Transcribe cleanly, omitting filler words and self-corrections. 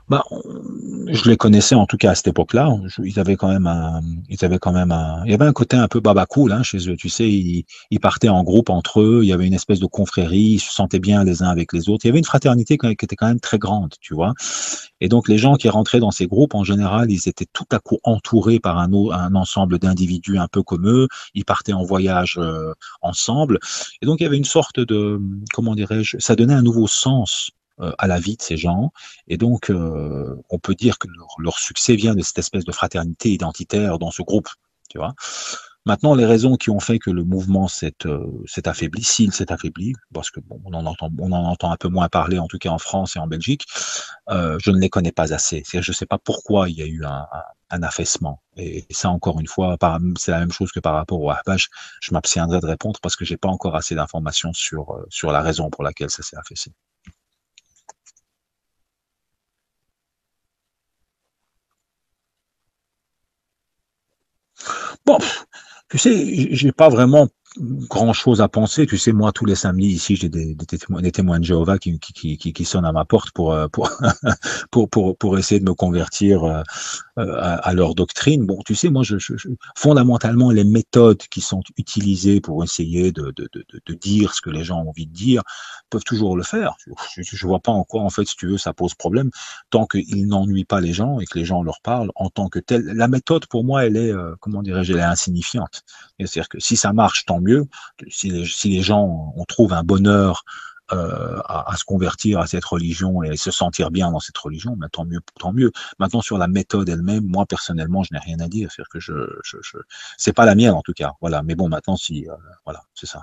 Bah, je les connaissais en tout cas à cette époque-là. Ils avaient quand même il y avait un côté un peu baba cool hein, chez eux. Tu sais, ils partaient en groupe entre eux. Il y avait une espèce de confrérie. Ils se sentaient bien les uns avec les autres. Il y avait une fraternité qui était quand même très grande, tu vois. Et donc les gens qui rentraient dans ces groupes, en général, ils étaient tout à coup entourés par un ensemble d'individus un peu comme eux. Ils partaient en voyage ensemble. Et donc il y avait une sorte de, comment dirais-je, ça donnait un nouveau sens à la vie de ces gens. Et donc, on peut dire que leur succès vient de cette espèce de fraternité identitaire dans ce groupe, tu vois. Maintenant, les raisons qui ont fait que le mouvement s'est affaibli, s'il s'est affaibli, parce que bon, on en entend un peu moins parler, en tout cas en France et en Belgique, je ne les connais pas assez. Je ne sais pas pourquoi il y a eu un affaissement. Et ça, encore une fois, c'est la même chose que par rapport au Ahbash. Je m'abstiendrai de répondre parce que j'ai pas encore assez d'informations sur la raison pour laquelle ça s'est affaissé. Bon, tu sais, j'ai pas vraiment grand chose à penser. Tu sais, moi, tous les samedis ici, j'ai des témoins de Jéhovah qui sonnent à ma porte pour essayer de me convertir à leur doctrine. Bon, tu sais, moi, fondamentalement, les méthodes qui sont utilisées pour essayer de dire ce que les gens ont envie de dire peuvent toujours le faire. Je vois pas en quoi, en fait, si tu veux, ça pose problème tant qu'ils n'ennuient pas les gens et que les gens leur parlent en tant que tel. La méthode, pour moi, elle est, comment dirais-je, elle est insignifiante. C'est-à-dire que si ça marche, tant mieux. Si les gens, on trouve un bonheur à se convertir à cette religion et se sentir bien dans cette religion, ben tant mieux, tant mieux. Maintenant, sur la méthode elle-même, moi personnellement, je n'ai rien à dire. C'est-à-dire que c'est pas la mienne en tout cas. Voilà. Mais bon, maintenant, si, voilà, c'est ça.